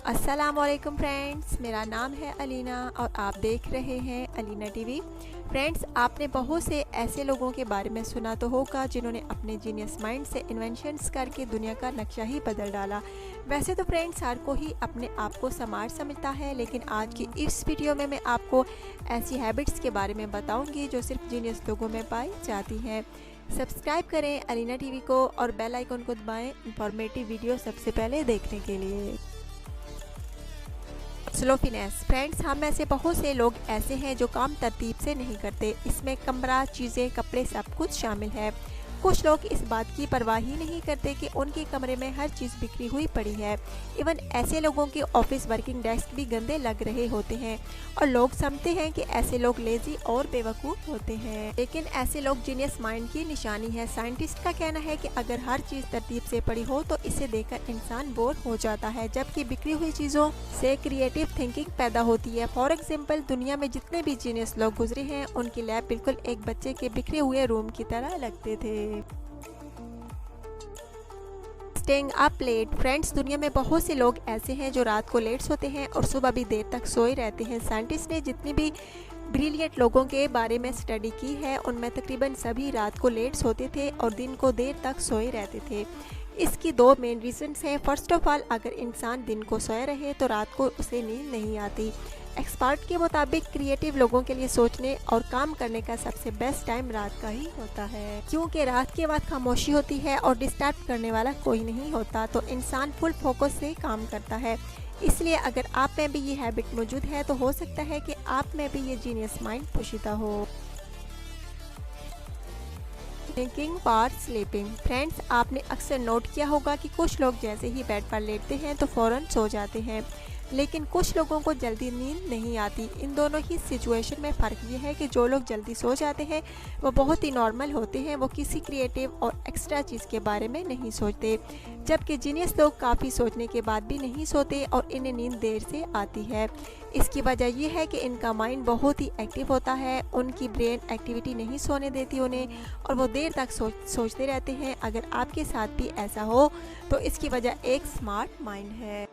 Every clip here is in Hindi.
अस्सलामुअलैकुम फ्रेंड्स, मेरा नाम है अलीना और आप देख रहे हैं अलीना टीवी। फ्रेंड्स, आपने बहुत से ऐसे लोगों के बारे में सुना तो होगा जिन्होंने अपने जीनियस माइंड से इन्वेंशंस करके दुनिया का नक्शा ही बदल डाला। वैसे तो फ्रेंड्स, हर को ही अपने आप को स्मार्ट समझता है, लेकिन आज की इस वीडियो में मैं आपको ऐसी हैबिट्स के बारे में बताऊंगी जो सिर्फ जीनियस लोगों में पाई जाती हैं। सब्सक्राइब करें अलीना टीवी को और बेल आइकन को दबाएं इंफॉर्मेटिव वीडियो सबसे पहले देखने के लिए। Slow finesse. फ्रेंड्स, हम में से बहुत से लोग ऐसे हैं जो काम तरतीब से नहीं करते। इसमें कमरा, चीज़ें, कपड़े सब कुछ शामिल है। कुछ लोग इस बात की परवाह ही नहीं करते कि उनके कमरे में हर चीज़ बिखरी हुई पड़ी है। इवन ऐसे लोगों के ऑफिस वर्किंग डेस्क भी गंदे लग रहे होते हैं और लोग समझते हैं कि ऐसे लोग लेजी और बेवकूफ़ होते हैं, लेकिन ऐसे लोग जीनियस माइंड की निशानी है। साइंटिस्ट का कहना है कि अगर हर चीज़ तरतीब से पड़ी हो तो इसे देखकर इंसान बोर हो जाता है, जबकि बिखरी हुई चीज़ों से क्रिएटिव थिंकिंग पैदा होती है। फॉर एग्जाम्पल, दुनिया में जितने भी जीनियस लोग गुजरे हैं उनकी लैब बिल्कुल एक बच्चे के बिखरे हुए रूम की तरह लगते थे। Staying up late. फ्रेंड्स, दुनिया में बहुत से लोग ऐसे हैं जो रात को लेट सोते हैं और सुबह भी देर तक सोए रहते हैं। साइंटिस्ट ने जितनी भी ब्रिलियंट लोगों के बारे में स्टडी की है उनमें तकरीबन सभी रात को लेट सोते थे और दिन को देर तक सोए रहते थे। इसकी दो मेन रीजंस हैं। फर्स्ट ऑफ ऑल, अगर इंसान दिन को सोए रहे तो रात को उसे नींद नहीं आती। एक्सपर्ट के मुताबिक क्रिएटिव लोगों के लिए सोचने और काम करने का सबसे बेस्ट टाइम रात का ही होता है, क्योंकि रात के बाद खामोशी होती है और डिस्टर्ब करने वाला कोई नहीं होता, तो इंसान फुल फोकस से काम करता है। इसलिए अगर आप में भी ये हैबिट मौजूद है तो हो सकता है कि आप में भी ये जीनियस माइंड पोशीदा हो। Thinking for sleeping. फ्रेंड्स, आपने अक्सर नोट किया होगा कि कुछ लोग जैसे ही बेड पर लेटते हैं तो फ़ौरन सो जाते हैं, लेकिन कुछ लोगों को जल्दी नींद नहीं आती। इन दोनों ही सिचुएशन में फ़र्क ये है कि जो लोग जल्दी सो जाते हैं वो बहुत ही नॉर्मल होते हैं, वो किसी क्रिएटिव और एक्स्ट्रा चीज़ के बारे में नहीं सोचते, जबकि जीनियस लोग काफ़ी सोचने के बाद भी नहीं सोते और इन्हें नींद देर से आती है। इसकी वजह यह है कि इनका माइंड बहुत ही एक्टिव होता है, उनकी ब्रेन एक्टिविटी नहीं सोने देती उन्हें और वो देर तक सोचते रहते हैं। अगर आपके साथ भी ऐसा हो तो इसकी वजह एक स्मार्ट माइंड है।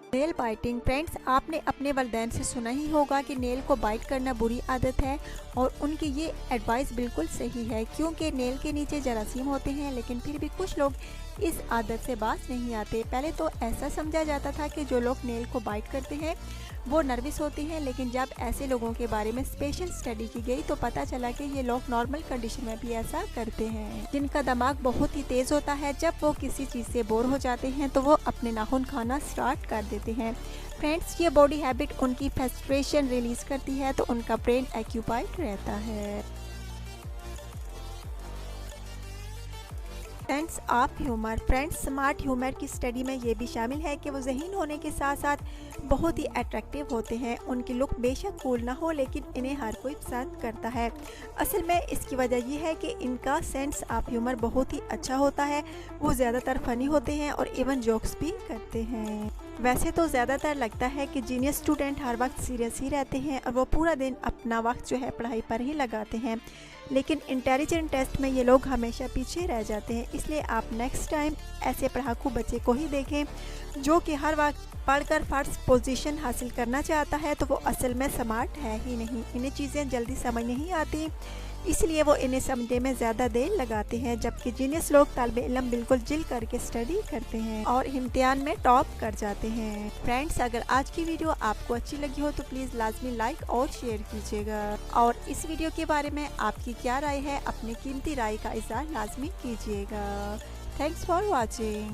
Nail biting. फ्रेंड्स, आपने अपने वालिदैन से सुना ही होगा कि नेल को बाइट करना बुरी आदत है और उनकी ये एडवाइस बिल्कुल सही है, क्योंकि नेल के नीचे जरासीम होते हैं, लेकिन फिर भी कुछ लोग इस आदत से बाज नहीं आते। पहले तो ऐसा समझा जाता था कि जो लोग नेल को बाइट करते हैं वो नर्वस होते हैं, लेकिन जब ऐसे लोगों के बारे में स्पेशल स्टडी की गई तो पता चला कि ये लोग नॉर्मल कंडीशन में भी ऐसा करते हैं, जिनका दिमाग बहुत ही तेज़ होता है। जब वो किसी चीज़ से बोर हो जाते हैं तो वो अपने नाखून खाना स्टार्ट कर देते हैं। फ्रेंड्स, ये बॉडी हैबिट उनकी फ्रस्ट्रेशन रिलीज करती है तो उनका ब्रेन एक्यूपाइड रहता है। Sense of humour. Friends, smart humour की स्टडी में ये भी शामिल है कि वो ज़हीन होने के साथ साथ बहुत ही अट्रैक्टिव होते हैं। उनकी लुक बेशक कूल ना हो, लेकिन इन्हें हर कोई पसंद करता है। असल में इसकी वजह यह है कि इनका सेंस ऑफ ह्यूमर बहुत ही अच्छा होता है। वो ज़्यादातर फ़नी होते हैं और इवन जोक्स भी करते हैं। वैसे तो ज़्यादातर लगता है कि जीनियस स्टूडेंट हर वक्त सीरियस ही रहते हैं और वो पूरा दिन अपना वक्त जो है पढ़ाई पर ही लगाते हैं, लेकिन इंटेलिजेंट टेस्ट में ये लोग हमेशा पीछे रह जाते हैं। इसलिए आप नेक्स्ट टाइम ऐसे पढ़ाकू बच्चे को ही देखें जो कि हर वक्त पढ़कर फर्स्ट पोजीशन हासिल करना चाहता है, तो वो असल में स्मार्ट है ही नहीं। इन्हें चीज़ें जल्दी समझ नहीं आती, इसलिए वो इन्हें समझने में ज़्यादा देर लगाते हैं, जबकि जीनियस लोग तालिबे इल्म बिल्कुल जिल करके स्टडी करते हैं और इम्तिहान में टॉप कर जाते हैं। फ्रेंड्स, अगर आज की वीडियो आपको अच्छी लगी हो तो प्लीज़ लाजमी लाइक और शेयर कीजिएगा और इस वीडियो के बारे में आपकी क्या राय है, अपनी कीमती राय का इज़हार लाजमी कीजिएगा। Thanks for watching.